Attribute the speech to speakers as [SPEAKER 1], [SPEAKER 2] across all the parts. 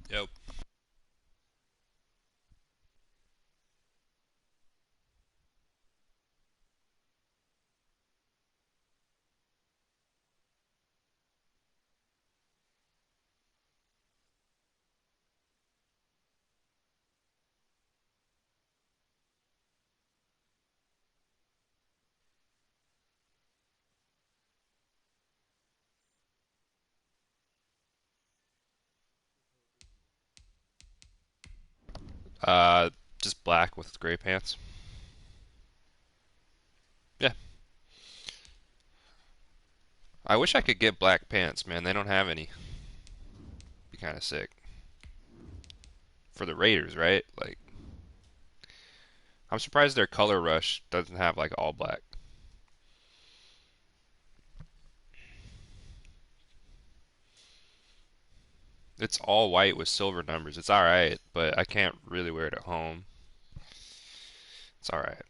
[SPEAKER 1] Yep. Uh, just black with gray pants. Yeah. I wish I could get black pants, man. They don't have any. Be kind of sick for the Raiders, right? Like, I'm surprised their color rush doesn't have like all black. It's all white with silver numbers. It's all right, but I can't really wear it at home. It's all right.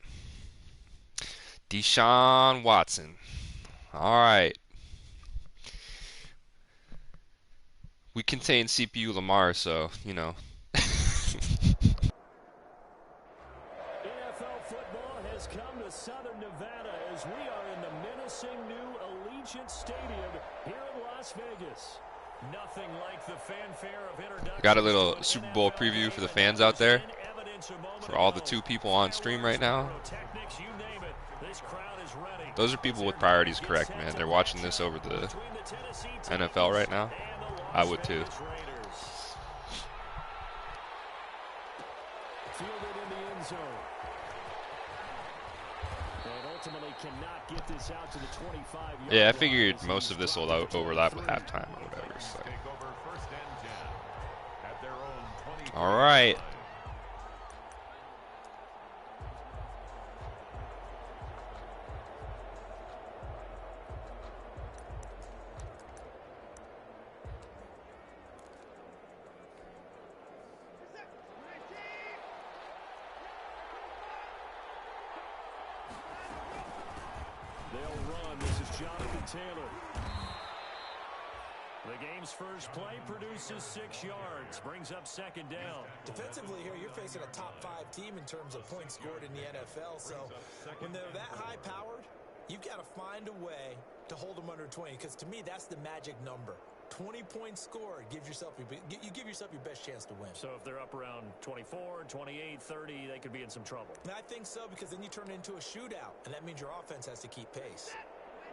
[SPEAKER 1] Deshaun Watson. All right. We contain CPU Lamar, so,
[SPEAKER 2] NFL football has come to Southern Nevada as we are in the menacing new Allegiant Stadium here in Las Vegas. Nothing like the fanfare of
[SPEAKER 1] Got a
[SPEAKER 2] introductions to
[SPEAKER 1] little
[SPEAKER 2] an
[SPEAKER 1] Super Bowl
[SPEAKER 2] NFL
[SPEAKER 1] preview for
[SPEAKER 2] game,
[SPEAKER 1] the
[SPEAKER 2] and that
[SPEAKER 1] fans out
[SPEAKER 2] was
[SPEAKER 1] there.
[SPEAKER 2] in evidence a moment
[SPEAKER 1] For all the
[SPEAKER 2] ago.
[SPEAKER 1] 2 people on stream
[SPEAKER 2] Fireworks,
[SPEAKER 1] right now.
[SPEAKER 2] pyrotechnics, you name it. This crowd is ready.
[SPEAKER 1] Those are
[SPEAKER 2] As
[SPEAKER 1] people
[SPEAKER 2] their
[SPEAKER 1] with
[SPEAKER 2] games
[SPEAKER 1] priorities
[SPEAKER 2] get
[SPEAKER 1] correct,
[SPEAKER 2] set
[SPEAKER 1] man.
[SPEAKER 2] to
[SPEAKER 1] They're watching
[SPEAKER 2] match
[SPEAKER 1] this
[SPEAKER 2] up
[SPEAKER 1] over the
[SPEAKER 2] between the Tennessee
[SPEAKER 1] NFL
[SPEAKER 2] Titans
[SPEAKER 1] right now.
[SPEAKER 2] and the
[SPEAKER 1] I
[SPEAKER 2] Las
[SPEAKER 1] would too.
[SPEAKER 2] Vegas Raiders. Fielded in the end zone. And ultimately cannot get this out to the 25-yard
[SPEAKER 1] Yeah, I
[SPEAKER 2] line
[SPEAKER 1] figured
[SPEAKER 2] as
[SPEAKER 1] most
[SPEAKER 2] he's
[SPEAKER 1] of this will
[SPEAKER 2] dropped at the
[SPEAKER 1] overlap with
[SPEAKER 2] 23.
[SPEAKER 1] halftime or whatever. So.
[SPEAKER 3] Take over first and 10 at their own 23
[SPEAKER 1] All right.
[SPEAKER 3] line.
[SPEAKER 2] They'll run. This is Jonathan Taylor. The game's first play produces 6 yards, brings up second down.
[SPEAKER 4] Defensively here, you're facing a top-5 team in terms of points scored in the NFL. So when they're that high-powered, you've got to find a way to hold them under 20. Because to me, that's the magic number. 20 points scored gives yourself you give yourself your best chance to win.
[SPEAKER 2] So if they're up around 24, 28, 30, they could be in some trouble.
[SPEAKER 4] And I think so, because then you turn it into a shootout, and that means your offense has to keep pace.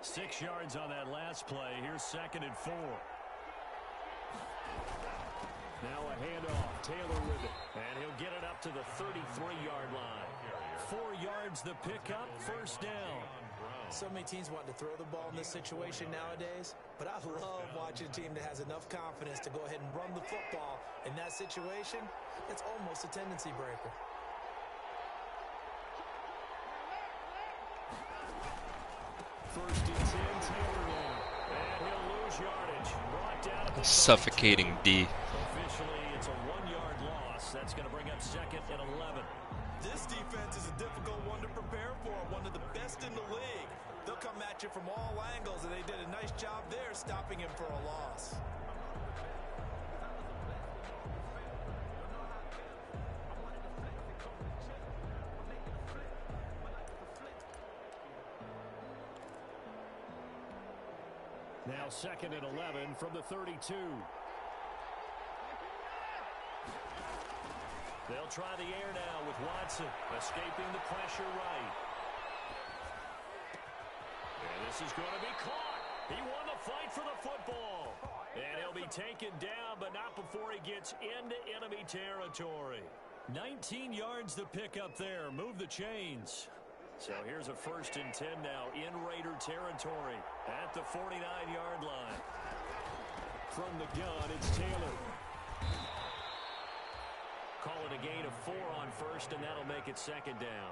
[SPEAKER 2] 6 yards on that last play. Here's second and 4. Now a handoff. Taylor with it. And he'll get it up to the 33-yard line. 4 yards the pickup. First down.
[SPEAKER 4] So many teams want to throw the ball in this situation nowadays, but I love watching a team that has enough confidence to go ahead and run the football. In that situation, it's almost a tendency breaker.
[SPEAKER 2] First and 10, Taylor now. And he'll lose yardage. Brought down at the
[SPEAKER 1] Suffocating D.
[SPEAKER 2] Officially, it's a 1-yard loss. That's going to bring up second and 11.
[SPEAKER 4] This defense is a difficult one to prepare for, one of the best in the league. They'll come at you from all angles, and they did a nice job there stopping him for a loss.
[SPEAKER 2] Now second and 11 from the 32. They'll try the air now with Watson, escaping the pressure right. And this is going to be caught. He won the fight for the football. And he'll be taken down, but not before he gets into enemy territory. 19 yards to pick up there. Move the chains. So here's a first and 10 now in Raider territory at the 49-yard line. From the gun, it's Taylor. Call it a gain of 4 on first, and that'll make it second down.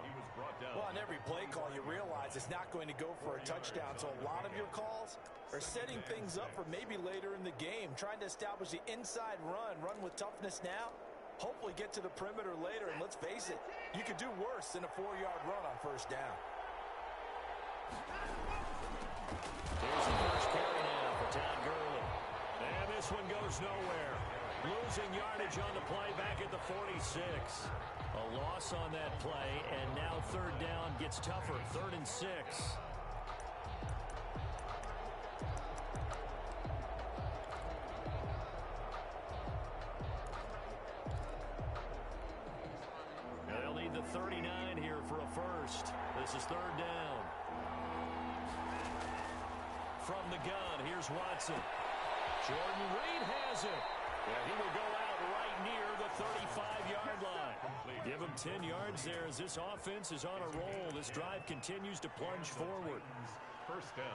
[SPEAKER 4] Well, on every play call, you realize it's not going to go for a touchdown. So a lot of your calls are setting things up for maybe later in the game, trying to establish the inside run with toughness now. Hopefully get to the perimeter later, and let's face it, you could do worse than a 4-yard run on first down.
[SPEAKER 2] Here's the first carry now for Todd Gurley. And this one goes nowhere. Losing yardage on the play back at the 46. A loss on that play, and now third down gets tougher. 3rd and 6. They'll need the 39 here for a first. This is 3rd down. From the gun, here's Watson. Jordan Reed has it. Yeah, he will go out right near the 35-yard line. Give him 10 yards there as this offense is on a roll. This drive continues to plunge forward.
[SPEAKER 3] First down.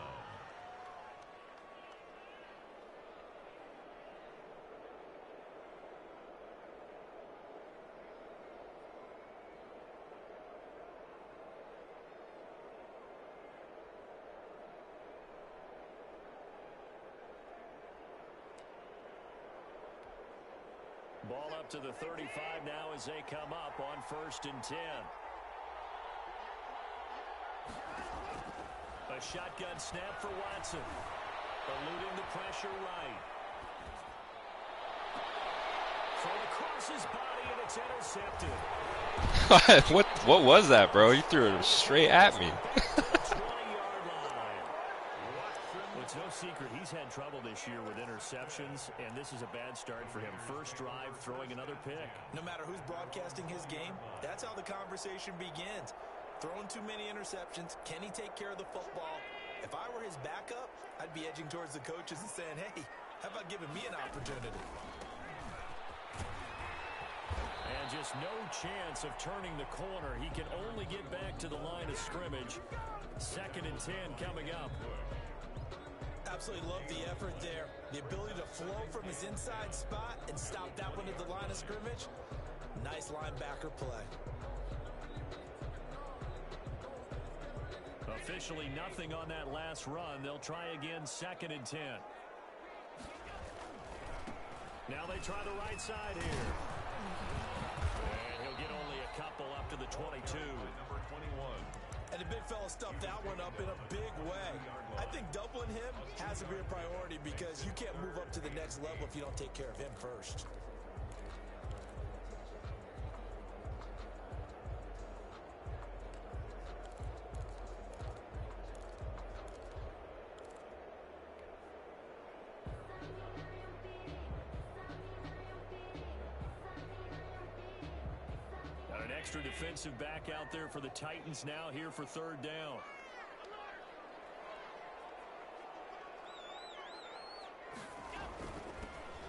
[SPEAKER 2] Ball up to the 35 now as they come up on 1st and 10. A shotgun snap for Watson. Eluding the pressure right. Thrown across his body and it's intercepted.
[SPEAKER 1] What was that, bro? You threw it straight at me.
[SPEAKER 2] 20-yard line. Well, it's no secret he's had trouble this year with interceptions, and this is a bad start for him. First drive, throwing another pick.
[SPEAKER 4] No matter who's broadcasting his game, that's how the conversation begins. Throwing too many interceptions. Can he take care of the football? If I were his backup, I'd be edging towards the coaches and saying, hey, how about giving me an opportunity?
[SPEAKER 2] And just no chance of turning the corner. He can only get back to the line of scrimmage. 2nd and 10 coming up.
[SPEAKER 4] Absolutely love the effort there. The ability to flow from his inside spot and stop that one at the line of scrimmage. Nice linebacker play.
[SPEAKER 2] Officially nothing on that last run. They'll try again, 2nd and 10. Now they try the right side here. And he'll get only a couple up to the 22.
[SPEAKER 3] Number 21.
[SPEAKER 4] And the big fella stuffed that one up in a big way. I think doubling him has to be a priority because you can't move up to the next level if you don't take care of him first.
[SPEAKER 2] Extra defensive back out there for the Titans now here for 3rd down.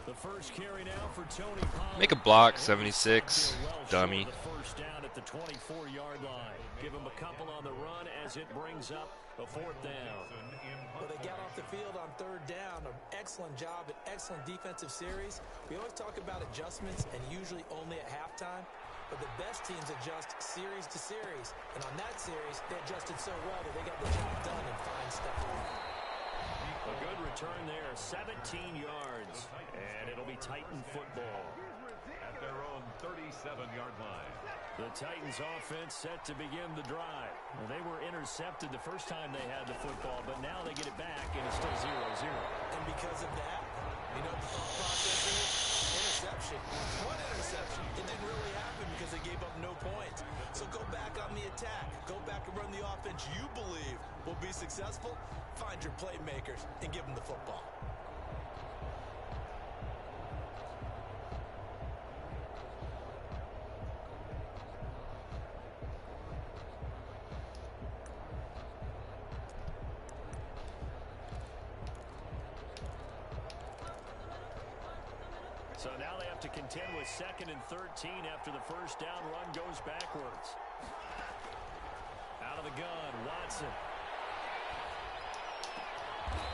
[SPEAKER 2] The first carry now for Tony Pollard.
[SPEAKER 1] Make a block, 76, dummy.
[SPEAKER 2] The first down at the 24-yard line. Give him a couple on the run as it brings up a 4th down.
[SPEAKER 4] Well, they got off the field on 3rd down. An excellent job, an excellent defensive series. We always talk about adjustments and usually only at halftime. But the best teams adjust series to series. And on that series, they adjusted so well that they got the job done in fine stuff.
[SPEAKER 2] A good return there, 17 yards. And it'll be Titan football.
[SPEAKER 3] At their own 37-yard line.
[SPEAKER 2] The Titans offense set to begin the drive. Well, they were intercepted the first time they had the football, but now they get it back, and it's still 0-0.
[SPEAKER 4] And because of that, you know what the thought process is? Interception. One interception. It didn't really happen because they gave up no points. So go back on the attack. Go back and run the offense you believe will be successful. Find your playmakers and give them the football.
[SPEAKER 2] So now they have to contend with 2nd and 13 after the first down run goes backwards. Out of the gun, Watson.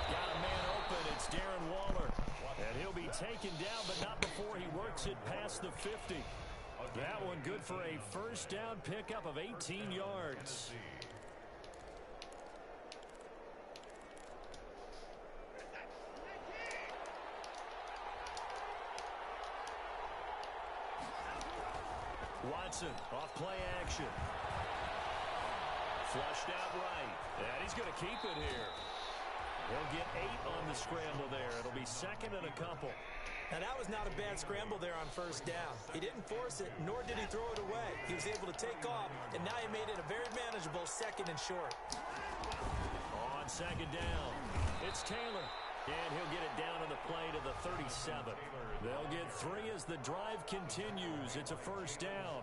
[SPEAKER 2] Got a man open. It's Darren Waller. And he'll be taken down, but not before he works it past the 50. That one good for a first down pickup of 18 yards. Watson off play action. Flushed out right. And he's going to keep it here. He'll get 8 on the scramble there. It'll be 2nd and a couple.
[SPEAKER 4] Now that was not a bad scramble there on first down. He didn't force it, nor did he throw it away. He was able to take off, and now he made it a very manageable 2nd and short.
[SPEAKER 2] On 2nd down, it's Taylor. And he'll get it down to the play to the 37. They'll get 3 as the drive continues. It's a 1st down.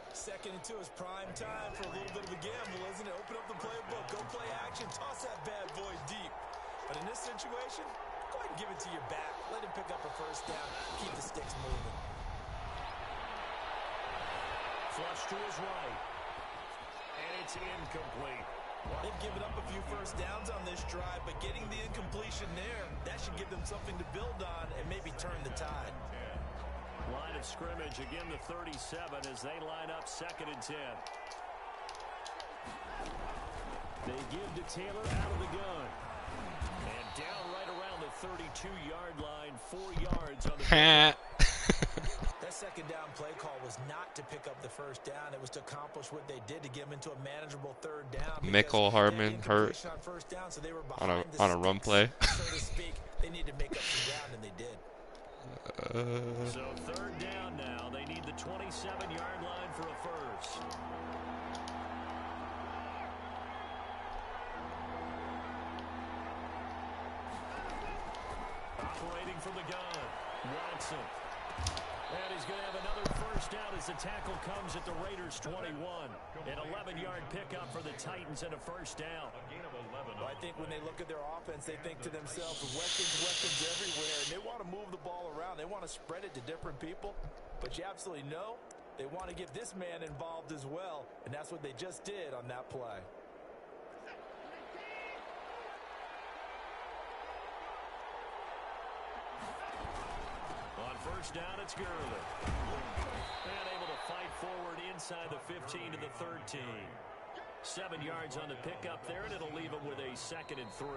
[SPEAKER 4] 2nd and 2 is prime time for a little bit of a gamble, isn't it? Open up the playbook, go play action, toss that bad boy deep. But in this situation, go ahead and give it to your back. Let him pick up a 1st down. Keep the sticks moving.
[SPEAKER 2] Flush to his right. And it's incomplete.
[SPEAKER 4] They've given up a few 1st downs on this drive, but getting the incompletion there, that should give them something to build on and maybe turn the tide.
[SPEAKER 2] Line of scrimmage, again the 37 as they line up 2nd and 10. They give to Taylor out of the gun. And down right around the 32-yard line, 4 yards on the
[SPEAKER 4] That 2nd down play call was not to pick up the 1st down. It was to accomplish what they did to get them into a manageable 3rd down.
[SPEAKER 1] Michael Hardman hurt
[SPEAKER 4] on first down, so they were
[SPEAKER 1] on a run play.
[SPEAKER 4] So to speak, they need to make up some ground, and they did.
[SPEAKER 2] So 3rd down now. They need the 27-yard line for a 1st. Operating from the gun, Watson. And he's going to have another 1st down as the tackle comes at the Raiders' 21. An 11-yard pickup for the Titans and a 1st down.
[SPEAKER 4] Well, I think when they look at their offense, they think to themselves, weapons everywhere, and they want to move the ball around. They want to spread it to different people. But you absolutely know they want to get this man involved as well, and that's what they just did on that play.
[SPEAKER 2] On 1st down, it's Gurley. And able to fight forward inside the 15 to the 13. 7 yards on the pickup there, and it'll leave them with a 2nd and 3.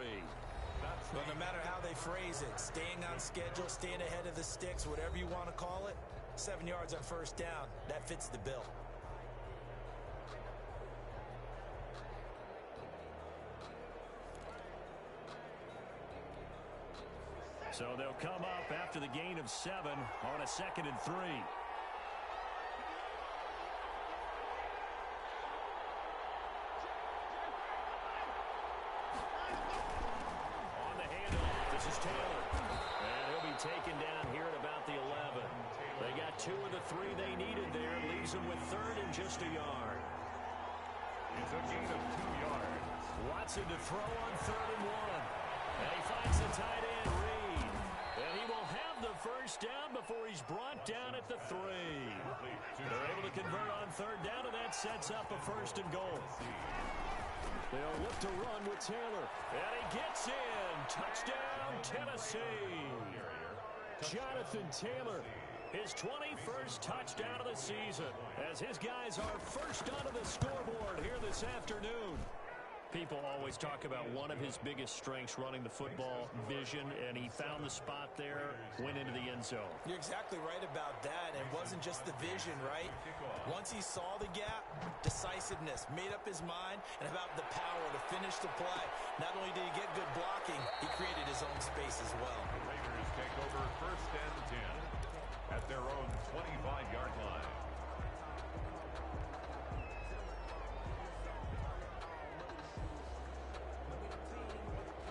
[SPEAKER 4] Well, no matter how they phrase it, staying on schedule, staying ahead of the sticks, whatever you want to call it, 7 yards on 1st down, that fits the bill.
[SPEAKER 2] So they'll come up after the gain of 7 on a 2nd and 3. On the handoff, this is Taylor. And he'll be taken down here at about the 11. They got 2 of the 3 they needed there. Leaves them with 3rd and just a yard.
[SPEAKER 3] It's a gain of 2 yards.
[SPEAKER 2] Watson to throw on 3rd and 1. And he finds the tight end, Reed. And he will have the 1st down before he's brought down at the 3. They're able to convert on 3rd down, and that sets up a 1st and goal. They'll look to run with Taylor. And he gets in. Touchdown, Tennessee. Jonathan Taylor, his 21st touchdown of the season, as his guys are first onto the scoreboard here this afternoon. People always talk about one of his biggest strengths running the football, vision, and he found the spot there, went into the end zone.
[SPEAKER 4] You're exactly right about that. It wasn't just the vision, right? Once he saw the gap, decisiveness, made up his mind, and about the power to finish the play. Not only did he get good blocking, he created his own space as well.
[SPEAKER 3] The Raiders take over 1st and 10 at their own 25-yard line.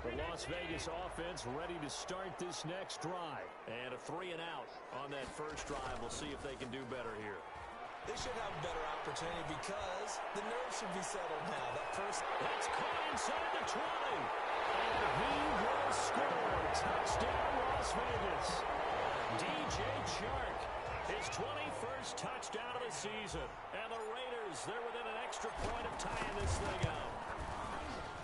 [SPEAKER 2] The Las Vegas offense ready to start this next drive. And a 3 and out on that 1st drive. We'll see if they can do better here.
[SPEAKER 4] They should have a better opportunity because the nerves should be settled now.
[SPEAKER 2] That's caught inside the 20. And he will score. Touchdown, Las Vegas. DJ Chark, his 21st touchdown of the season. And the Raiders, they're within an extra point of tying this thing out.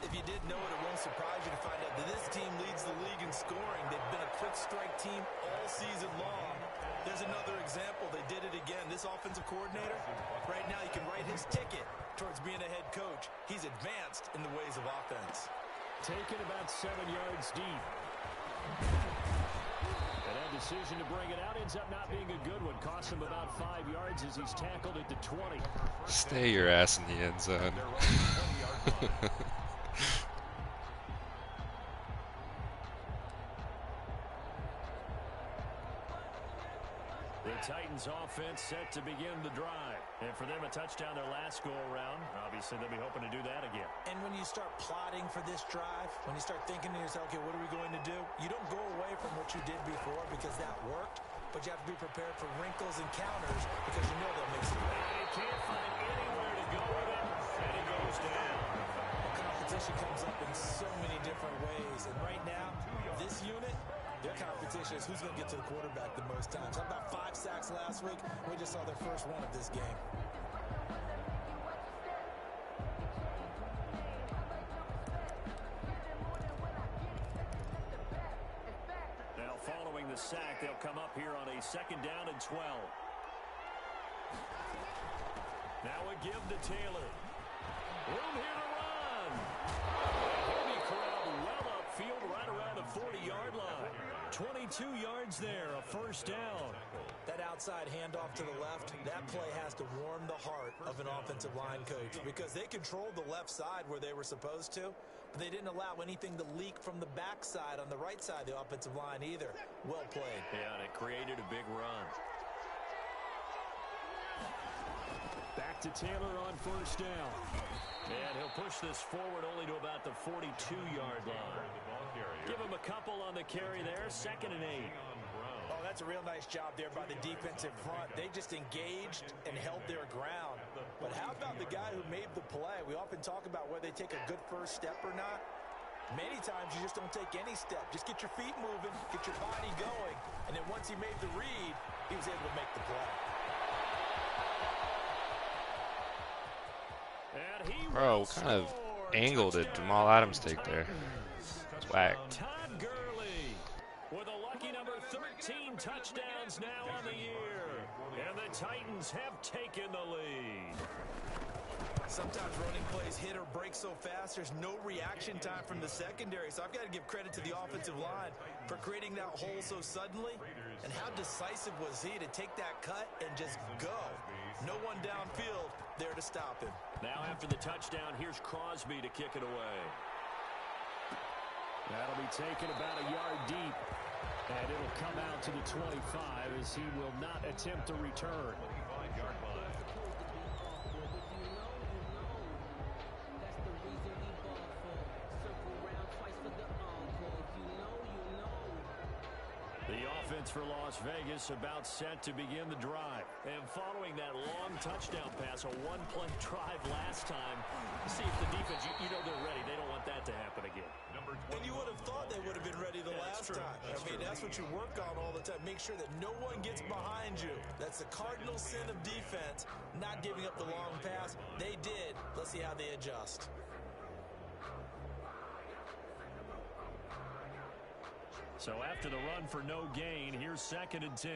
[SPEAKER 4] If you didn't know it, it won't surprise you to find out that this team leads the league in scoring. They've been a quick strike team all season long. There's another example. They did it again. This offensive coordinator, right now you can write his ticket towards being a head coach. He's advanced in the ways of offense.
[SPEAKER 2] Taken about 7 yards deep. And that decision to bring it out ends up not being a good one. Cost him about 5 yards as he's tackled at the 20.
[SPEAKER 1] Stay your ass in the end zone.
[SPEAKER 2] The Titans offense set to begin the drive. And for them, a touchdown their last go-around. Obviously, they'll be hoping to do that again.
[SPEAKER 4] And when you start plotting for this drive, when you start thinking to yourself, okay, what are we going to do? You don't go away from what you did before because that worked, but you have to be prepared for wrinkles and counters because you know they'll make some.
[SPEAKER 2] And he can't find anywhere to go with it, and he goes down.
[SPEAKER 4] Competition comes up in so many different ways, and right now, this unit, their competition is who's going to get to the quarterback the most times. How about 5 sacks last week? We just saw their first one of this game.
[SPEAKER 2] Now following the sack, they'll come up here on a 2nd down and 12. Now a give to Taylor. Room here to run. He'll be corralled well upfield right around the 40-yard line. 22 yards there, a 1st down.
[SPEAKER 4] That outside handoff to the left, that play has to warm the heart of an offensive line coach because they controlled the left side where they were supposed to, but they didn't allow anything to leak from the backside on the right side of the offensive line either. Well played.
[SPEAKER 2] Yeah, and it created a big run. Back to Taylor on 1st down. And he'll push this forward only to about the 42-yard line. Give him a couple on the carry there, 2nd and 8.
[SPEAKER 4] Oh, that's a real nice job there by the defensive front. They just engaged and held their ground. But how about the guy who made the play? We often talk about whether they take a good first step or not. Many times you just don't take any step. Just get your feet moving, get your body going, and then once he made the read, he was able to make the play.
[SPEAKER 1] Bro, what kind of angle did Jamal Adams take there? It's whack.
[SPEAKER 2] Todd Gurley with a lucky number 13 touchdowns now on the year. And the Titans have taken the lead.
[SPEAKER 4] Sometimes running plays hit or break so fast, there's no reaction time from the secondary. So I've got to give credit to the offensive line for creating that hole so suddenly. And how decisive was he to take that cut and just go? No one downfield there to stop him.
[SPEAKER 2] Now after the touchdown, here's Crosby to kick it away. That'll be taken about a yard deep. And it'll come out to the 25 as he will not attempt to return. The offense for Las Vegas about set to begin the drive. And following that long touchdown pass, a one-play drive last time, see if the defense, you know they're ready. They don't want that to happen again.
[SPEAKER 4] And you would have thought they would have been ready the last time. I mean, that's what you work on all the time. Make sure that no one gets behind you. That's the cardinal sin of defense, not giving up the long pass. They did. Let's see how they adjust.
[SPEAKER 2] So after the run for no gain, here's 2nd and 10.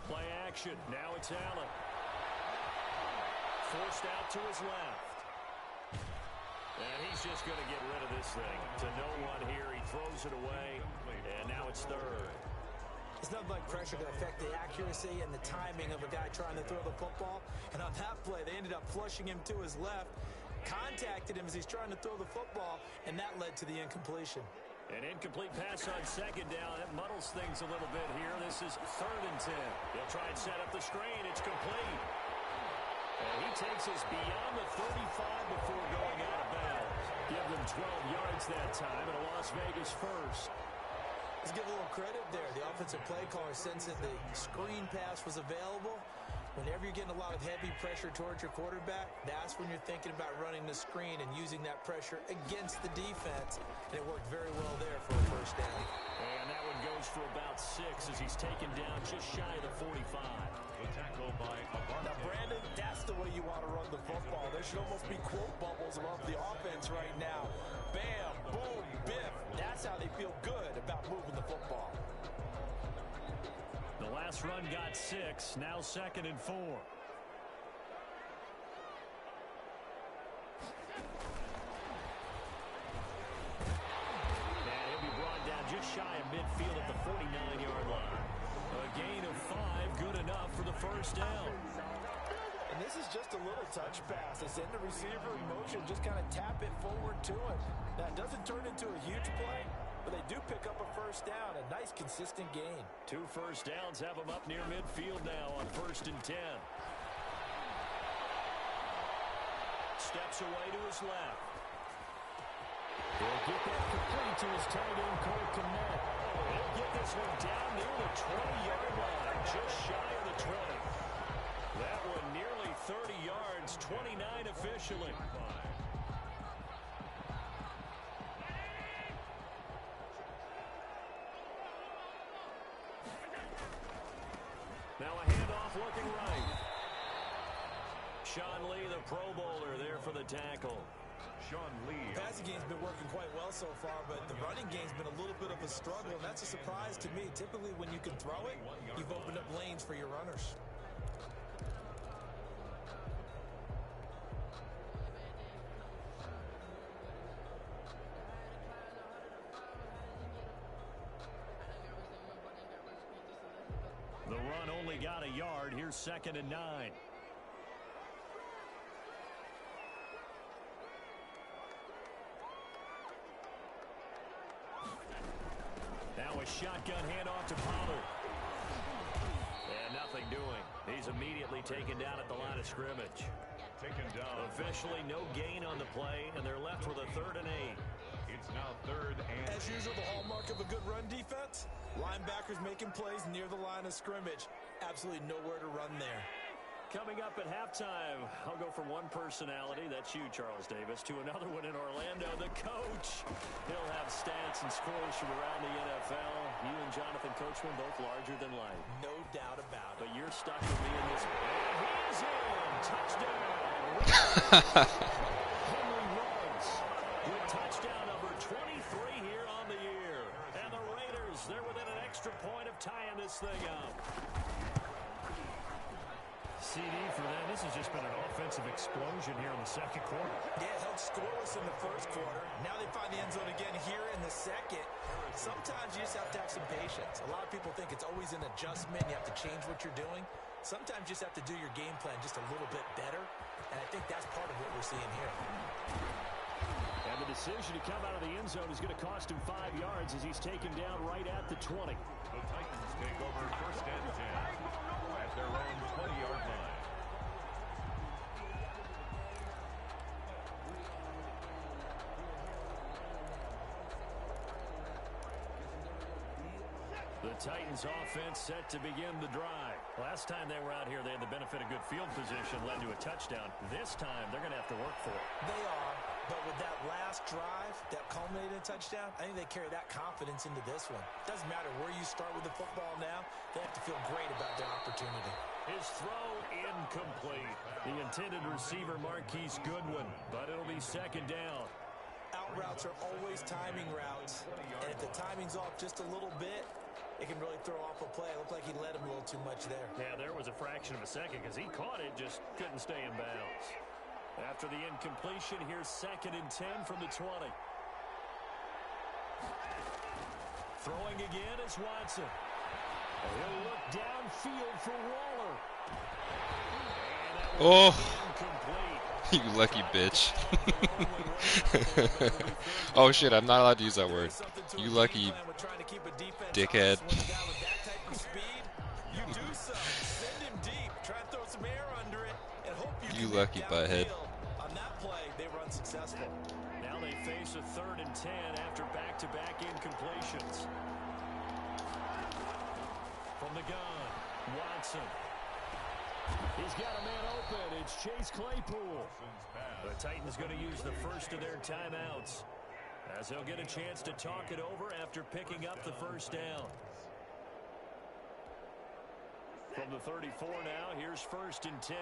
[SPEAKER 2] Play action. Now it's Allen. Forced out to his left. And he's just going to get rid of this thing. To no one here. He throws it away. And now it's 3rd.
[SPEAKER 4] It's nothing like pressure can affect the accuracy and the timing of a guy trying to throw the football. And on that play, they ended up flushing him to his left. Contacted him as he's trying to throw the football, and that led to the incompletion.
[SPEAKER 2] An incomplete pass on 2nd down. That muddles things a little bit here. This is 3rd and 10. He'll try and set up the screen. It's complete. And he takes us beyond the 35 before going out of bounds. Give them 12 yards that time, and a Las Vegas first.
[SPEAKER 4] Let's give a little credit there. The offensive play caller sensed that the screen pass was available. Whenever you're getting a lot of heavy pressure towards your quarterback, that's when you're thinking about running the screen and using that pressure against the defense. And it worked very well there for a 1st down.
[SPEAKER 2] And that one goes for about 6 as he's taken down just shy of the 45.
[SPEAKER 3] The tackle by
[SPEAKER 4] Now, Brandon, that's the way you want to run the football. There should almost be quote bubbles above the offense right now. Bam, boom, biff. That's how they feel good about moving the football.
[SPEAKER 2] The last run got 6, now 2nd and 4. And he'll be brought down just shy of midfield at the 49-yard line. A gain of 5, good enough for the 1st down.
[SPEAKER 4] And this is just a little touch pass. They send the receiver in motion, just kind of tap it forward to him. Now, it doesn't turn into a huge play, but they do pick up a first down. A nice, consistent gain.
[SPEAKER 2] 2 first downs have him up near midfield now on 1st and 10. Steps away to his left. He'll get that complete to his tight end, Cole Kmet. He'll get this one down near the 20-yard line, just shy of the 20. That one nearly 30 yards, 29 officially. Now a handoff looking right. Sean Lee, the Pro Bowler, there for the tackle.
[SPEAKER 3] Sean Lee.
[SPEAKER 4] The passing game's been working quite well so far, but the running game's been a little bit of a struggle, and that's a surprise to me. Typically, when you can throw it, you've opened up lanes for your runners.
[SPEAKER 2] The run only got a yard. Here's 2nd and 9. Now a shotgun handoff to Pollard. And nothing doing. He's immediately taken down at the line of scrimmage.
[SPEAKER 3] Taken down.
[SPEAKER 2] Officially no gain on the play, and they're left with a 3rd and 8.
[SPEAKER 3] It's now 3rd and
[SPEAKER 4] As usual, the hallmark of a good run defense, linebackers making plays near the line of scrimmage. Absolutely nowhere to run there.
[SPEAKER 2] Coming up at halftime, I'll go from one personality, that's you, Charles Davis, to another one in Orlando, the coach. He'll have stats and scores from around the NFL. You and Jonathan Coachman both larger than life.
[SPEAKER 4] No doubt about it.
[SPEAKER 2] But you're stuck with me in this one. And he's in! Touchdown! Henry Ruggs with touchdown number 23 here on the year. And the Raiders, they're within an extra point of tying this thing up. CD for them. This has just been an offensive explosion here in the 2nd quarter.
[SPEAKER 4] Yeah, held scoreless in the 1st quarter. Now they find the end zone again here in the 2nd. Sometimes you just have to have some patience. A lot of people think it's always an adjustment. You have to change what you're doing. Sometimes you just have to do your game plan just a little bit better. And I think that's part of what we're seeing here.
[SPEAKER 2] And the decision to come out of the end zone is going to cost him 5 yards as he's taken down right at the 20.
[SPEAKER 3] the Titans take over 1st and 10 at their own 20-yard line.
[SPEAKER 2] The Titans offense set to begin the drive. Last time they were out here, they had the benefit of good field position, led to a touchdown. This time, they're going to have to work for it.
[SPEAKER 4] They are, but with that last drive that culminated in a touchdown, I think they carry that confidence into this one. Doesn't matter where you start with the football now, they have to feel great about their opportunity.
[SPEAKER 2] His throw incomplete. The intended receiver, Marquise Goodwin, but it'll be 2nd down.
[SPEAKER 4] Out routes are always timing routes, and if the timing's off just a little bit, it can really throw off a play. It looked like he led him a little too much there.
[SPEAKER 2] Yeah, there was a fraction of a second because he caught it, just couldn't stay in bounds. After the incompletion, here's 2nd and 10 from the 20. Throwing again is Watson. He'll look downfield for Waller.
[SPEAKER 1] Oh,
[SPEAKER 2] Incomplete.
[SPEAKER 1] you lucky bitch. Oh shit, I'm not allowed to use that word. You lucky dickhead. You lucky butthead.
[SPEAKER 4] On that play, they were unsuccessful.
[SPEAKER 2] Now they face a 3rd and 10 after back-to-back incompletions. From the gun, Watson. He's got a man open. It's Chase Claypool. The Titans going to use the first of their timeouts as they'll get a chance to talk it over after picking up the 1st down. From the 34 now, here's 1st and 10.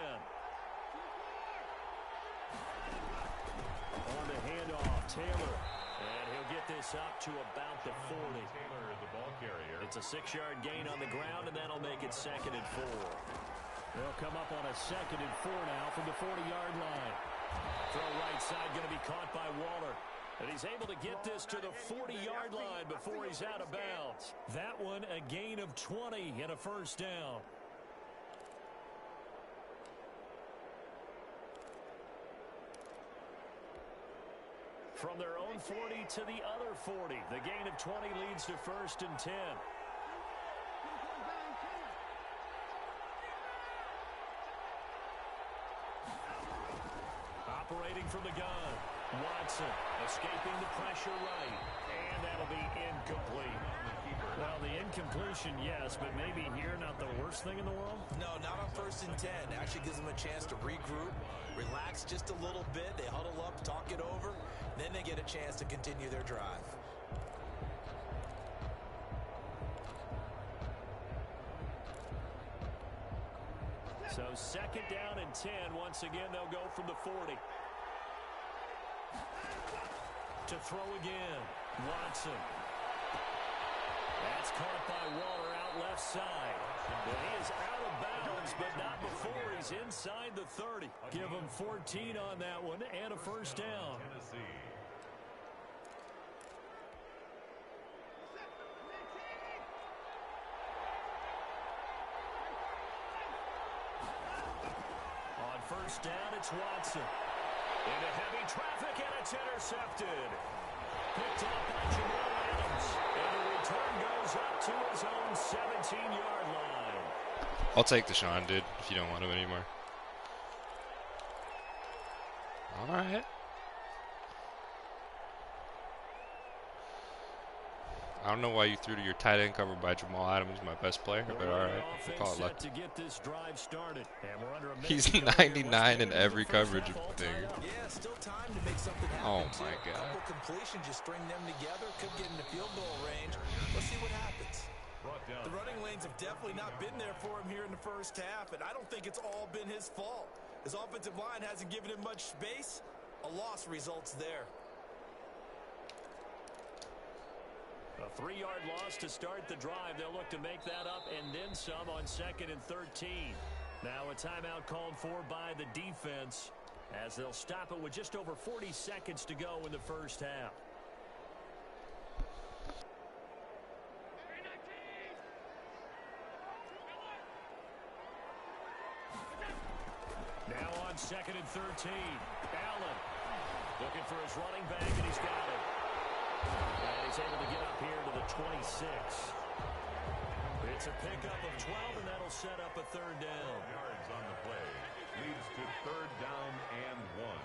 [SPEAKER 2] On the handoff, Taylor. And he'll get this up to about the 40.
[SPEAKER 3] Taylor, the ball carrier.
[SPEAKER 2] It's a 6-yard gain on the ground, and that'll make it 2nd and 4. They'll come up on a 2nd and 4 now from the 40-yard line. Throw right side going to be caught by Waller. And he's able to get this to the 40-yard line before he's out of bounds. That one a gain of 20 and a 1st down. From their own 40 to the other 40. The gain of 20 leads to 1st and 10. Operating from the gun. Watson escaping the pressure right. And that'll be incomplete. Well, the incompletion, yes, but maybe here not the worst thing in the world?
[SPEAKER 4] No, not on 1st and 10. Actually gives them a chance to regroup, relax just a little bit. They huddle up, talk it over. Then they get a chance to continue their drive.
[SPEAKER 2] So 2nd down and 10. Once again, they'll go from the 40. To throw again. Watson. That's caught by Waller out left side. And he is out of bounds, but not before he's inside the 30. Give him 14 on that one and a 1st down. On 1st down, it's Watson. Into heavy traffic, and it's intercepted. Picked up by Jamal Adams. And the return goes up to his own 17-yard line.
[SPEAKER 1] I'll take Deshaun, dude, if you don't want him anymore. All right. I don't know why you threw to your tight end covered by Jamal Adams, my best player, but all right. We'll call it luck.
[SPEAKER 2] To get this drive started. And we're under a minute
[SPEAKER 1] He's
[SPEAKER 2] to go here.
[SPEAKER 1] 99 in every coverage thing.
[SPEAKER 4] Yeah, still time to make something happen.
[SPEAKER 1] Oh, my
[SPEAKER 4] too.
[SPEAKER 1] God.
[SPEAKER 4] Couple completions, just string them together. Could get into field goal range. Let's see what happens. The running lanes have definitely not been there for him here in the 1st half, and I don't think it's all been his fault. His offensive line hasn't given him much space. A loss results there.
[SPEAKER 2] A 3-yard loss to start the drive. They'll look to make that up and then some on 2nd and 13. Now a timeout called for by the defense as they'll stop it with just over 40 seconds to go in the 1st half. Now on 2nd and 13. Allen looking for his running back, and he's got it. And he's able to get up here to the 26. It's a pickup of 12, and that'll set up a 3rd down.
[SPEAKER 3] Yards on the play. Leads to 3rd down and 1.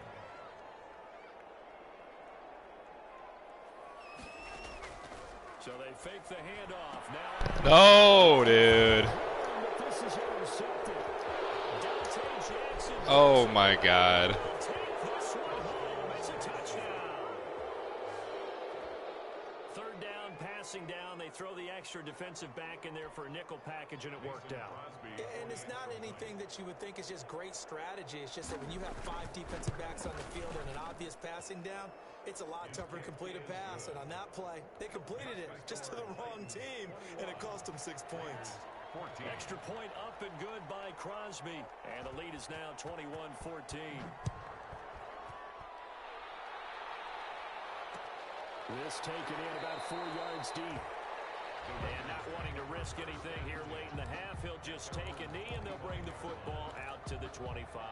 [SPEAKER 2] So they fake the handoff.
[SPEAKER 1] No, dude.
[SPEAKER 2] This is intercepted. Dante Jackson.
[SPEAKER 1] Oh, my God.
[SPEAKER 2] Take this one home. It's a touchdown. 3rd down, passing down. They throw the extra defensive back in there for a nickel package, and it worked out.
[SPEAKER 4] And it's not anything that you would think is just great strategy. It's just that when you have 5 defensive backs on the field and an obvious passing down, it's a lot tougher to complete a pass. And on that play, they completed it just to the wrong team, and it cost them 6 points.
[SPEAKER 3] 14.
[SPEAKER 2] Extra point up and good by Crosby. And the lead is now 21-14. This taken in about 4 yards deep. And not wanting to risk anything here late in the half, he'll just take a knee, and they'll bring the football out to the 25.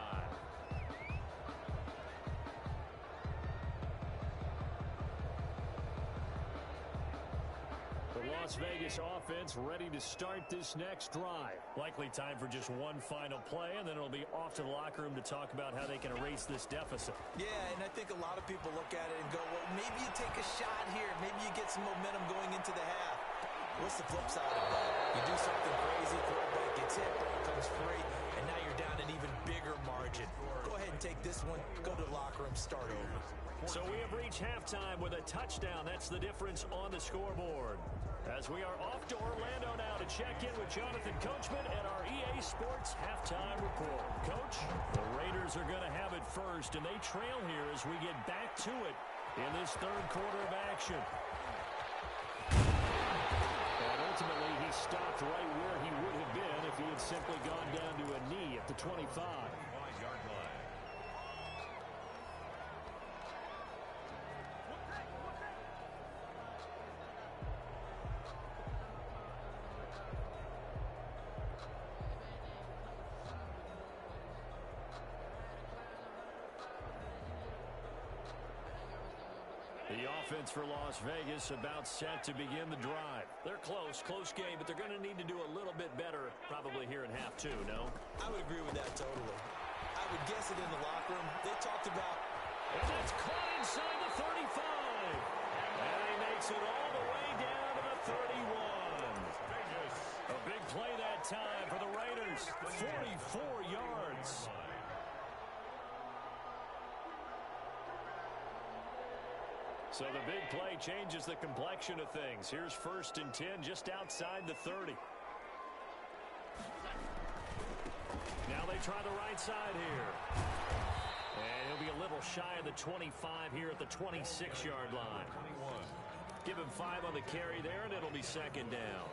[SPEAKER 2] The Las Vegas offense ready to start this next drive. Likely time for just one final play, and then it'll be off to the locker room to talk about how they can erase this deficit.
[SPEAKER 4] Yeah, and I think a lot of people look at it and go, well, maybe you take a shot here. Maybe you get some momentum going into the half. What's the flip side of that? You do something crazy, quarterback gets hit, ball comes free, and now you're down an even bigger margin. Go ahead and take this one, go to the locker room, start over.
[SPEAKER 2] So we have reached halftime with a touchdown. That's the difference on the scoreboard. As we are off to Orlando now to check in with Jonathan Coachman and our EA Sports halftime report. Coach, the Raiders are going to have it first, and they trail here as we get back to it in this 3rd quarter of action. And ultimately, he stopped right where he would have been if he had simply gone down to a knee at the 25.
[SPEAKER 3] 5-yard line.
[SPEAKER 2] offense for Las Vegas about set to begin the drive. They're close game, but they're going to need to do a little bit better probably here in half two, no?
[SPEAKER 4] I would agree with that totally. I would guess it in the locker room. They talked about...
[SPEAKER 2] And it's caught inside the 35. And he makes it all the way down to the 31. A big play that time for the Raiders. 44 yards. So the big play changes the complexion of things. Here's 1st and 10 just outside the 30. Now they try the right side here. And he'll be a little shy of the 25 here at the 26-yard line. Give him 5 on the carry there, and it'll be 2nd down.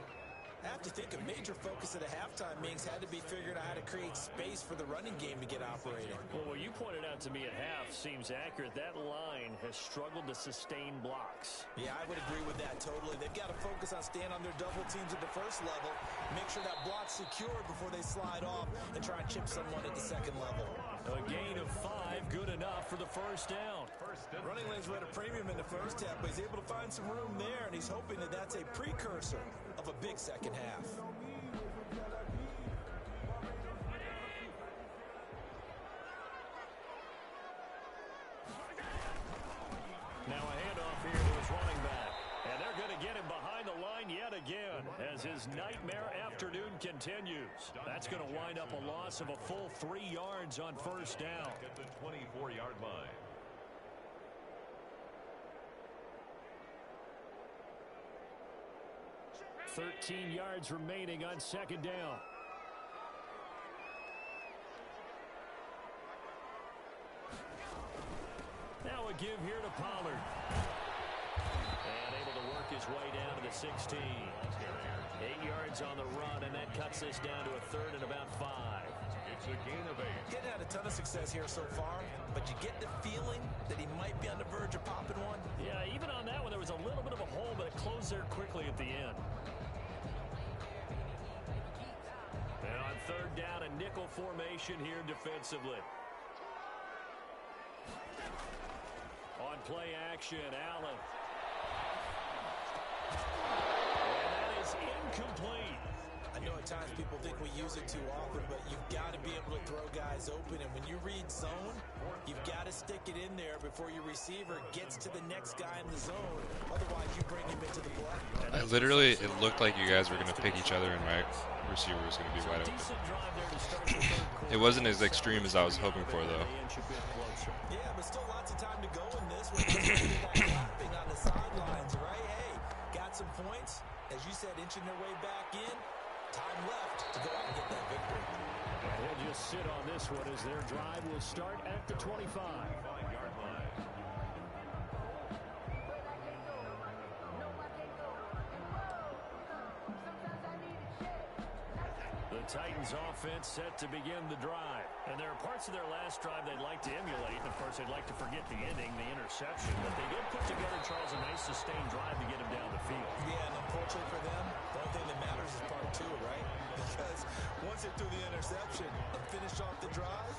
[SPEAKER 4] I have to think a major focus of the halftime meetings had to be figuring out how to create space for the running game to get operating.
[SPEAKER 2] Well, what you pointed out to me at half seems accurate. That line has struggled to sustain blocks.
[SPEAKER 4] Yeah, I would agree with that totally. They've got to focus on staying on their double teams at the first level, make sure that block's secured before they slide off, and try and chip someone at the second level.
[SPEAKER 2] A gain of 5, good enough for the 1st down.
[SPEAKER 4] Running lanes were at a premium in the first half, but he's able to find some room there, and he's hoping that that's a precursor of a big second half.
[SPEAKER 2] Now a handoff here to his running back. And they're going to get him behind the line yet again as his nightmare afternoon continues. That's going to wind up a loss of a full 3 yards on 1st down.
[SPEAKER 3] At the 24-yard line.
[SPEAKER 2] 13 yards remaining on 2nd down. Now a give here to Pollard. And able to work his way down to the 16. 8 yards on the run, and that cuts this down to a 3rd and about 5.
[SPEAKER 3] It's a gain of 8.
[SPEAKER 4] Getting had a ton of success here so far, but you get the feeling that he might be on the verge of popping one.
[SPEAKER 2] Yeah, even on that one, there was a little bit of a hole, but it closed there quickly at the end. And on 3rd down, a nickel formation here defensively. On play action, Allen. And that is incomplete.
[SPEAKER 4] I know at times people think we use it too often, but you've got to be able to throw guys open. And when you read zone, you've got to stick it in there before your receiver gets to the next guy in the zone. Otherwise, you bring him into the play.
[SPEAKER 1] It looked like you guys were going to pick each other and my receiver was going to be wide open. It wasn't as extreme as I was hoping for, though.
[SPEAKER 4] Yeah, but still lots of time to go in this. We're clapping on the sidelines, right? Hey, got some points. As you said, inching their way back in. Time left to go out and get that victory.
[SPEAKER 2] And he'll just sit on this one as their drive will start at the 25-yard line. The Titans offense set to begin the drive. And there are parts of their last drive they'd like to emulate. And of course, they'd like to forget the ending, the interception. But they did put together, Charles, a nice sustained drive to get him down the field.
[SPEAKER 4] Yeah, and unfortunately for them, the only thing that matters is part 2, right? Because once they threw the interception and finish off the drive,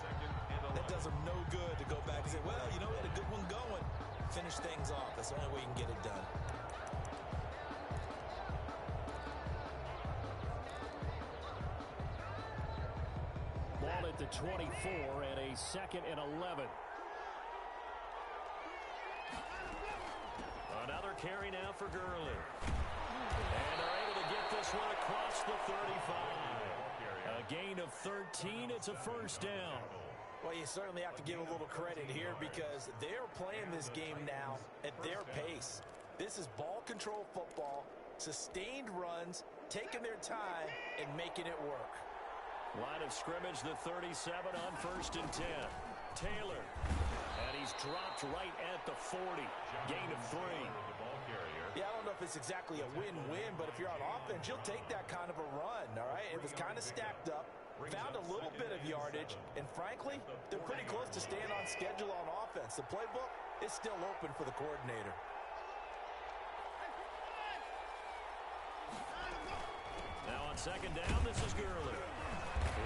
[SPEAKER 4] that does them no good to go back and say, well, you know, we had a good one going. Finish things off. That's the only way you can get it done.
[SPEAKER 2] Ball at the 24 and a 2nd and 11. Another carry now for Gurley. And they're able to get this one across the 35. A gain of 13. It's a 1st down.
[SPEAKER 4] Well, you certainly have to give a little credit here because they're playing this game now at their pace. This is ball control football, sustained runs, taking their time and making it work.
[SPEAKER 2] Line of scrimmage, the 37 on 1st and 10. Taylor. And he's dropped right at the 40. Gain of 3.
[SPEAKER 4] Yeah, I don't know if it's exactly a win-win, but if you're on offense, you'll take that kind of a run, all right? It was kind of stacked up, found a little bit of yardage, and frankly, they're pretty close to staying on schedule on offense. The playbook is still open for the coordinator.
[SPEAKER 2] Now on 2nd down, this is Gurley.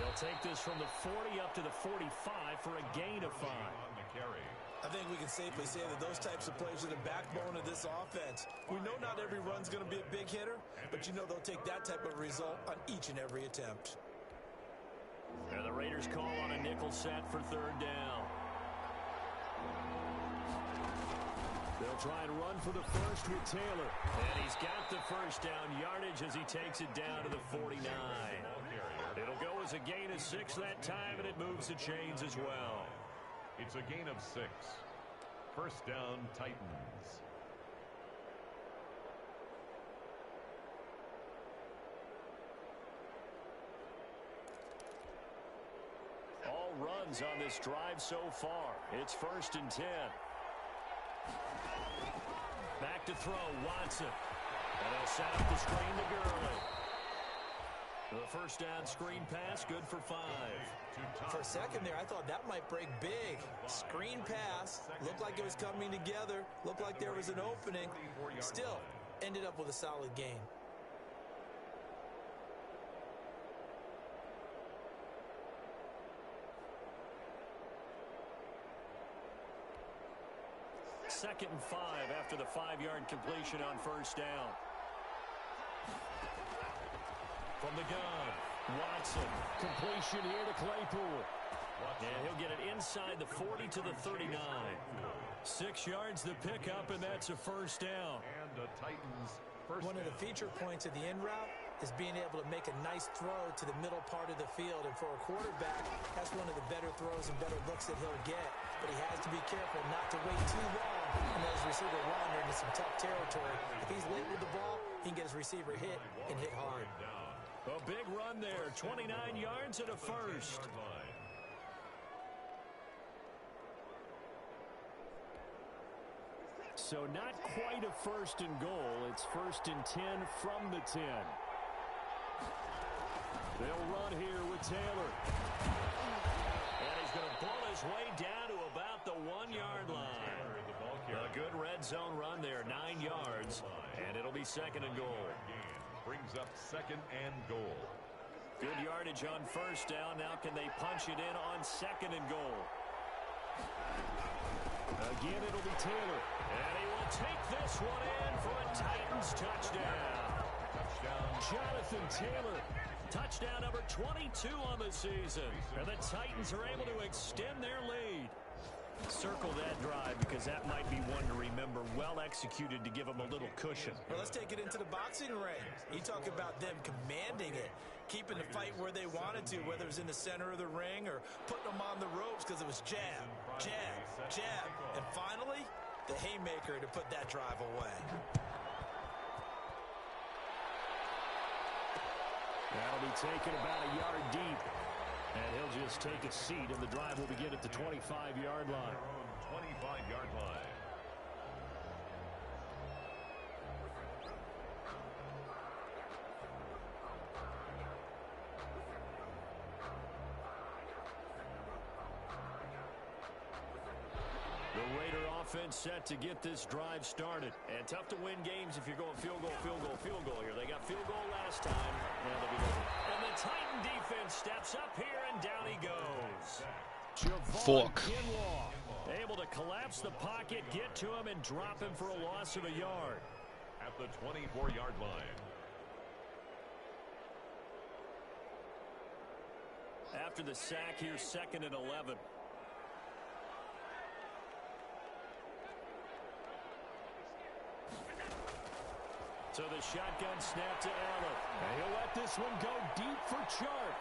[SPEAKER 2] He'll take this from the 40 up to the 45 for a gain of 5.
[SPEAKER 3] carry.
[SPEAKER 4] I think we can safely say that those types of plays are the backbone of this offense. We know not every run's going to be a big hitter, but you know they'll take that type of result on each and every attempt.
[SPEAKER 2] And the Raiders call on a nickel set for third down. They'll try and run for the first with Taylor. And he's got the first down yardage as he takes it down to the 49. It'll go as a gain of 6 that time, and it moves the chains as well.
[SPEAKER 3] It's a gain of 6. First down, Titans.
[SPEAKER 2] All runs on this drive so far. It's 1st and 10. Back to throw, Watson. And he'll set up the screen to Gurley. The first down screen pass, good for 5.
[SPEAKER 4] For a second there, I thought that might break big. Screen pass, looked like it was coming together, looked like there was an opening. Still, ended up with a solid gain.
[SPEAKER 2] Second and 5 after the 5-yard completion on first down. From the gun, Watson. Completion here to Claypool. And he'll get it inside the 40 to the 39. 6 yards the pickup, and that's a first down.
[SPEAKER 3] And the Titans first
[SPEAKER 4] One of the feature points of the in route is being able to make a nice throw to the middle part of the field. And for a quarterback, that's one of the better throws and better looks that he'll get. But he has to be careful not to wait too long and let his receiver wander into some tough territory. If he's late with the ball, he can get his receiver hit and hit hard.
[SPEAKER 2] A big run there, 29 yards and a first. So not quite a first and goal. It's 1st and 10 from the 10. They'll run here with Taylor. And he's going to pull his way down to about the 1-yard line. A good red zone run there, 9 yards. And it'll be 2nd and goal.
[SPEAKER 3] brings up 2nd and goal.
[SPEAKER 2] Good yardage on first down. Now can they punch it in on 2nd and goal? Again, it'll be Taylor. And he will take this one in for a Titans touchdown. Jonathan Taylor. Touchdown number 22 on the season. And the Titans are able to extend their lead. Circle that drive because that might be one to remember. Well executed to give them a little cushion.
[SPEAKER 4] Well, let's take it into the boxing ring. You talk about them commanding it, keeping the fight where they wanted to, whether it was in the center of the ring or putting them on the ropes because it was jab, jab, jab. And finally, the haymaker to put that drive away.
[SPEAKER 2] That'll be taken about a yard deep. And he'll just take a seat, and the drive will begin at the 25-yard line.
[SPEAKER 3] 25-yard line.
[SPEAKER 2] The Raider offense set to get this drive started. And tough to win games if you're going field goal, field goal, field goal here. They got field goal last time. Now they'll be looking. And the Titan defense steps up here, and down he goes. Javon Kinlaw able to collapse the pocket, get to him, and drop him for a loss of a yard.
[SPEAKER 3] At the 24-yard line.
[SPEAKER 2] After the sack here, 2nd and 11. So the shotgun snap to Allen. And he'll let this one go deep for Chark.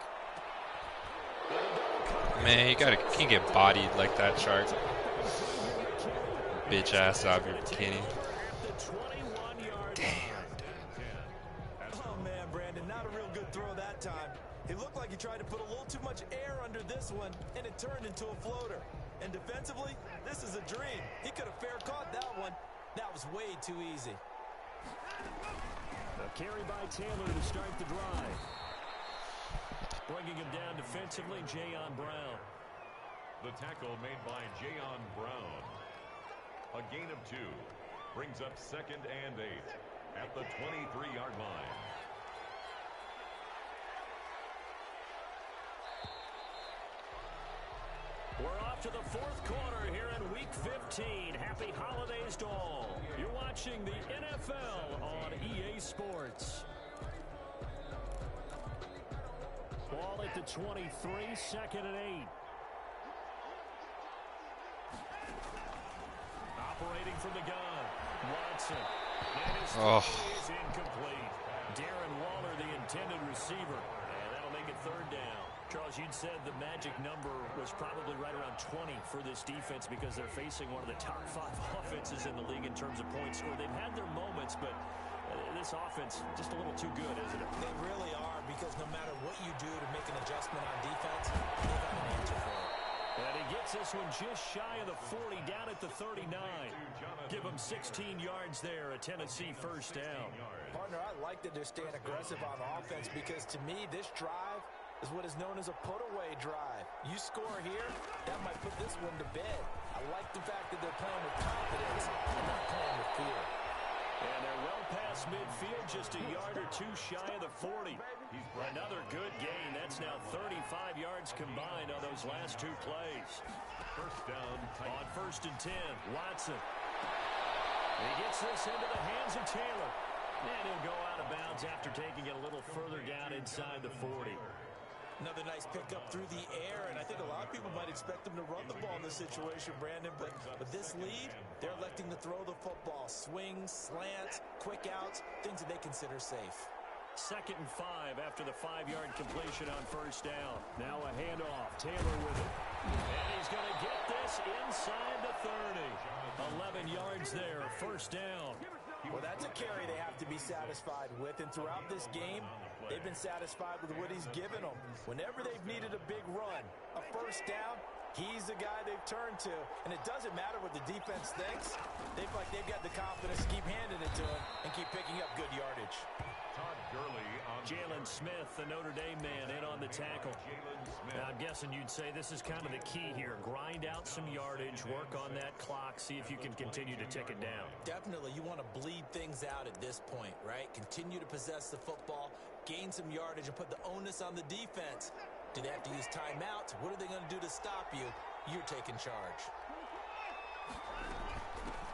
[SPEAKER 1] Man, he can't get bodied like that, Chark. Bitch ass out here, Kenny. Damn.
[SPEAKER 4] Oh, man, Brandon, not a real good throw that time. It looked like he tried to put a little too much air under this one, and it turned into a floater. And defensively, this is a dream. He could have fair caught that one. That was way too easy.
[SPEAKER 2] A carry by Taylor to start the drive. Bringing him down defensively, Jayon Brown.
[SPEAKER 3] The tackle made by Jayon Brown. A gain of 2. Brings up 2nd and 8 at the 23-yard line.
[SPEAKER 2] We're off off to the fourth quarter here in Week 15. Happy holidays to all. You're watching the NFL on EA Sports. Ball at the 23, 2nd and 8. Operating from the gun, Watson. And his throw is incomplete. Darren Waller, the intended receiver. And that'll make it 3rd down. Charles, you'd said the magic number was probably right around 20 for this defense because they're facing one of the top 5 offenses in the league in terms of points scored. They've had their moments, but this offense just a little too good, isn't it?
[SPEAKER 4] They really are, because no matter what you do to make an adjustment on defense, they've got an answer for it.
[SPEAKER 2] And he gets this one just shy of the 40, down at the 39. Give him 16 yards there, a Tennessee 1st down.
[SPEAKER 4] Partner, I like that they're staying aggressive on offense, because to me, this drive is what is known as a put-away drive. You score here, that might put this one to bed. I like the fact that they're playing with confidence and not playing with fear.
[SPEAKER 2] And they're well past midfield, just a yard or 2 shy of the 40. Another good gain. That's now 35 yards combined on those last 2 plays.
[SPEAKER 3] 1st down.
[SPEAKER 2] On 1st and 10, Watson. He gets this into the hands of Taylor. And he'll go out of bounds after taking it a little further down inside the 40.
[SPEAKER 4] Another nice pickup through the air, and I think a lot of people might expect them to run the ball in this situation, Brandon, but with this lead, they're electing to throw the football. Swings, slants, quick outs, things that they consider safe.
[SPEAKER 2] 2nd and 5 after the 5-yard completion on 1st down. Now a handoff. Taylor with it. And he's going to get this inside the 30. 11 yards there, 1st down.
[SPEAKER 4] Well, that's a carry they have to be satisfied with, and throughout this game, they've been satisfied with what he's given them. Whenever they've needed a big run, a 1st down, he's the guy they've turned to. And it doesn't matter what the defense thinks. They feel like they've got the confidence to keep handing it to him and keep picking up good yardage.
[SPEAKER 3] Todd Gurley on
[SPEAKER 2] Jalen Smith, the Notre Dame man, in on the tackle. Now, I'm guessing you'd say this is kind of the key here. Grind out some yardage, work on that clock, see if you can continue to tick it down.
[SPEAKER 4] Definitely, you want to bleed things out at this point, right? Continue to possess the football, gain some yardage, and put the onus on the defense. Do they have to use timeouts? What are they going to do to stop you? You're taking charge.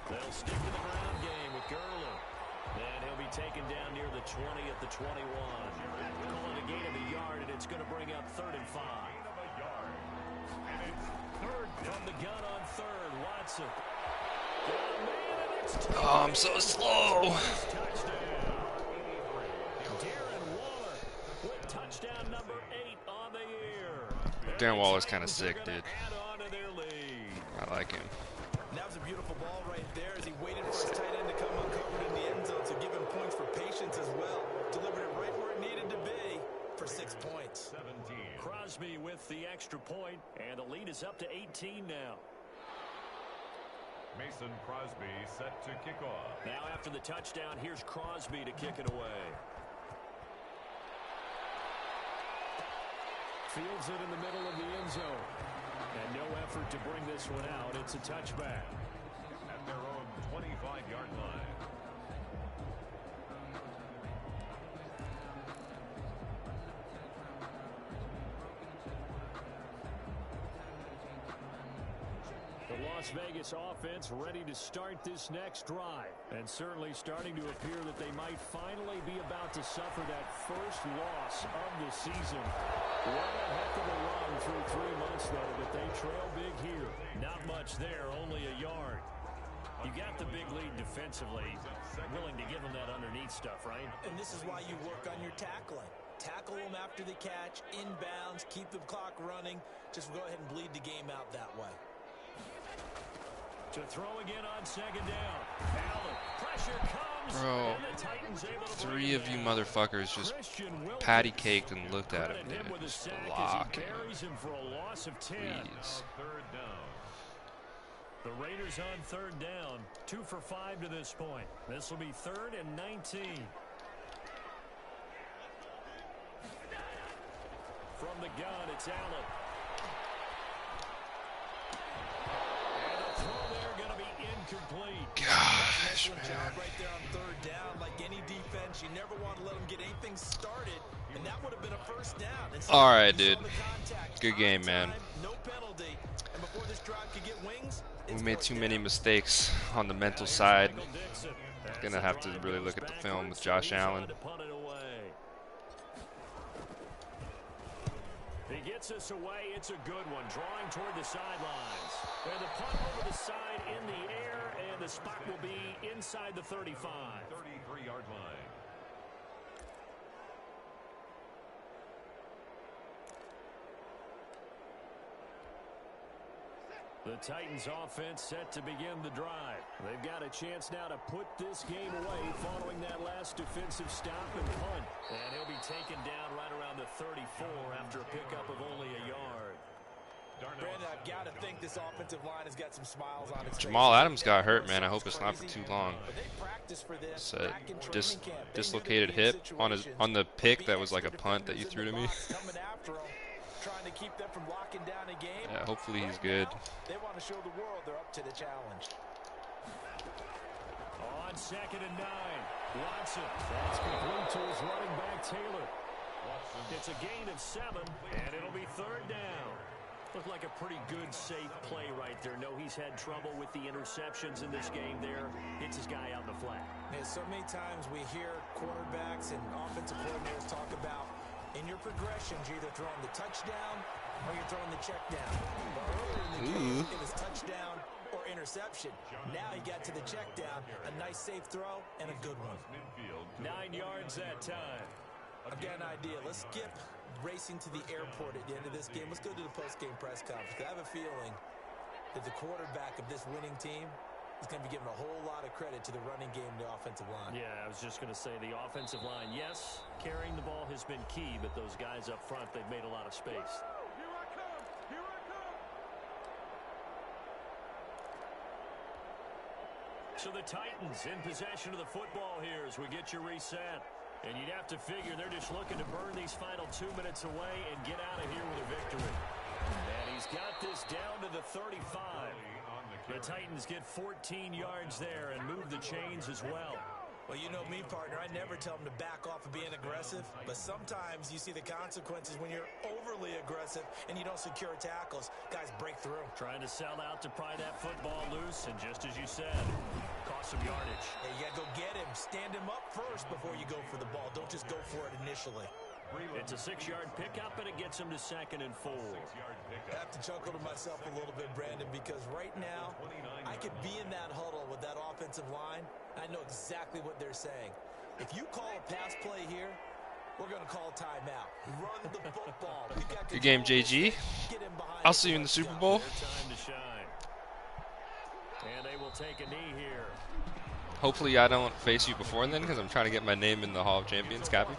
[SPEAKER 2] They'll stick to the ground game with Gurley. And he'll be taken down near the 20 at the 21. Calling a gain of a yard, and it's going to bring up 3rd and 5.
[SPEAKER 3] And it's 3rd
[SPEAKER 2] From the gun on 3rd, Watson. Got a man, and it's
[SPEAKER 1] Oh, I'm so slow.
[SPEAKER 2] touchdown. Darren Waller with touchdown number 8 on the year.
[SPEAKER 1] Darren Waller's kind of sick,
[SPEAKER 2] They're
[SPEAKER 1] dude.
[SPEAKER 2] gonna add on to their lead.
[SPEAKER 1] I like him.
[SPEAKER 4] And that was a beautiful ball right there as he waited for his tight end to come uncovered in the end zone, so give him points for patience as well. Delivered it right where it needed to be for 6 points.
[SPEAKER 3] 17.
[SPEAKER 2] Crosby with the extra point, and the lead is up to 18 now.
[SPEAKER 3] Mason Crosby set to kick off.
[SPEAKER 2] Now after the touchdown, here's Crosby to kick it away. Fields it in the middle of the end zone. And no effort to bring this one out. It's a touchback.
[SPEAKER 3] At their own 25-yard line.
[SPEAKER 2] The Las Vegas offense ready to start this next drive. And certainly starting to appear that they might finally be about to suffer that first loss of the season. What a heck of a run through 3 months, though, but they trail big here. Not much there, only a yard. You got the big lead defensively. Willing to give them that underneath stuff, right?
[SPEAKER 4] And this is why you work on your tackling. Tackle them after the catch, inbounds, keep the clock running. Just go ahead and bleed the game out that way.
[SPEAKER 2] To throw again on 2nd down. Allen, pressure comes.
[SPEAKER 1] Bro,
[SPEAKER 2] and the Titans able to
[SPEAKER 1] 3 of you motherfuckers just
[SPEAKER 2] Christian Wilkins.
[SPEAKER 1] patty caked and looked at him,
[SPEAKER 2] Credit him
[SPEAKER 1] dude.
[SPEAKER 2] with a
[SPEAKER 1] Just
[SPEAKER 2] sack
[SPEAKER 1] block
[SPEAKER 2] as he
[SPEAKER 1] him.
[SPEAKER 2] buries him for a loss of 10.
[SPEAKER 1] Please.
[SPEAKER 3] 3rd down.
[SPEAKER 2] The Raiders on 3rd down, 2 for 5 to this point. This will be 3rd and 19. From the gun, it's Allen. And the throw there going to be incomplete.
[SPEAKER 1] Gosh,
[SPEAKER 4] Excellent job right there on 3rd down. Like any defense, defense. You never want to let them get anything started, and that would have been a first down.
[SPEAKER 1] All right, dude. Good game, man.
[SPEAKER 4] No penalty. And before this drive could get wings,
[SPEAKER 1] We made too many mistakes on the mental side. Gonna have to really look at the film with Josh Allen.
[SPEAKER 2] He gets us away. It's a good one. Drawing toward the sidelines. And the punt over the side in the air, and the spot will be inside the 35.
[SPEAKER 3] 33-yard line.
[SPEAKER 2] The Titans offense set to begin the drive. They've got a chance now to put this game away following that last defensive stop and punt. And he'll be taken down right around the 34 after a pickup of only a yard.
[SPEAKER 4] Brandon, I've got to think this offensive line has got some smiles on its
[SPEAKER 1] Jamal
[SPEAKER 4] face.
[SPEAKER 1] Adams got hurt, man. I hope it's not for too long.
[SPEAKER 4] But they practiced for this
[SPEAKER 1] It's a
[SPEAKER 4] back in training camp. They knew
[SPEAKER 1] dislocated
[SPEAKER 4] the game
[SPEAKER 1] hip on the pick that was like a punt that you threw to me.
[SPEAKER 4] Coming after 'em, trying to keep them from locking down a game.
[SPEAKER 1] Yeah, hopefully he's good.
[SPEAKER 4] They want to show the world they're up to the challenge.
[SPEAKER 2] On 2nd and 9, Watson. That's complete to his running back, Taylor. It's a gain of 7, and it'll be 3rd down. Looked like a pretty good, safe play right there. No, he's had trouble with the interceptions in this game there. Hits his guy out in the flat.
[SPEAKER 4] And so many times we hear quarterbacks and offensive coordinators talk about in your progressions, you're either throwing the touchdown or you're throwing the check down. But earlier in the game, it was touchdown or interception. Now he got to the check down, a nice safe throw, and a good one.
[SPEAKER 2] 9 yards that time.
[SPEAKER 4] I've got an idea. Let's skip racing to the airport at the end of this game. Let's go to the post-game press conference. I have a feeling that the quarterback of this winning team is going to be given a whole lot of credit to the running game and the offensive line.
[SPEAKER 2] Yeah, I was just going to say the offensive line, yes, carrying the ball has been key, but those guys up front, they've made a lot of space.
[SPEAKER 3] Here I come! Here I come!
[SPEAKER 2] So the Titans in possession of the football here as we get you reset. And you'd have to figure they're just looking to burn these final 2 minutes away and get out of here with a victory. And he's got this down to the 35. The Titans get 14 yards there and move the chains as well.
[SPEAKER 4] Well, you know me, partner. I never tell them to back off of being aggressive, but sometimes you see the consequences when you're overly aggressive and you don't secure tackles. Guys break through.
[SPEAKER 2] Trying to sell out to pry that football loose, and just as you said, cost some yardage.
[SPEAKER 4] Hey, you got to go get him. Stand him up first before you go for the ball. Don't just go for it initially.
[SPEAKER 2] It's a 6-yard pickup, and it gets him to 2nd and 4.
[SPEAKER 4] I have to chuckle to myself a little bit, Brandon, because right now I could be in that huddle with that offensive line. I know exactly what they're saying. If you call a pass play here, we're going to call a timeout. Run the football.
[SPEAKER 1] Good game, JG. I'll see you in the Super Bowl.
[SPEAKER 2] Time to shine. And they will take a knee here.
[SPEAKER 1] Hopefully I don't face you before then, because I'm trying to get my name in the Hall of Champions, Cappy.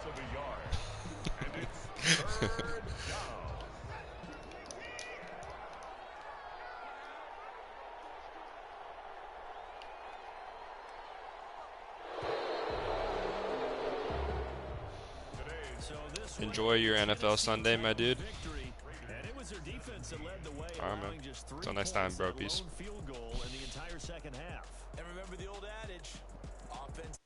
[SPEAKER 1] Enjoy your NFL Sunday, my dude. All right, man. Till next time, bro. Peace.
[SPEAKER 4] And remember the old adage, offense.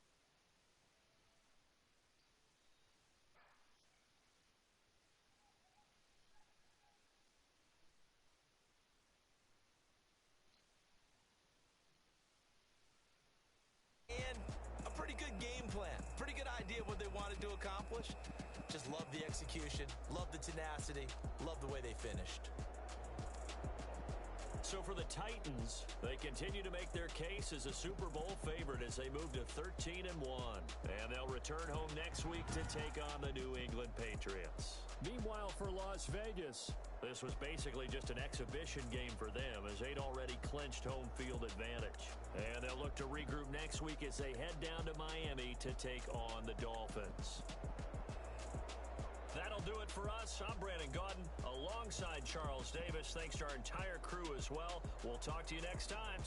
[SPEAKER 4] And a pretty good game plan. Pretty good idea what they wanted to accomplish. Just love the execution, love the tenacity, love the way they finished.
[SPEAKER 2] So for the Titans, they continue to make their case as a Super Bowl favorite as they move to 13-1. And they'll return home next week to take on the New England Patriots. Meanwhile, for Las Vegas, this was basically just an exhibition game for them as they'd already clinched home field advantage. And they'll look to regroup next week as they head down to Miami to take on the Dolphins. That'll do it for us. I'm Brandon Gaudin alongside Charles Davis. Thanks to our entire crew as well. We'll talk to you next time.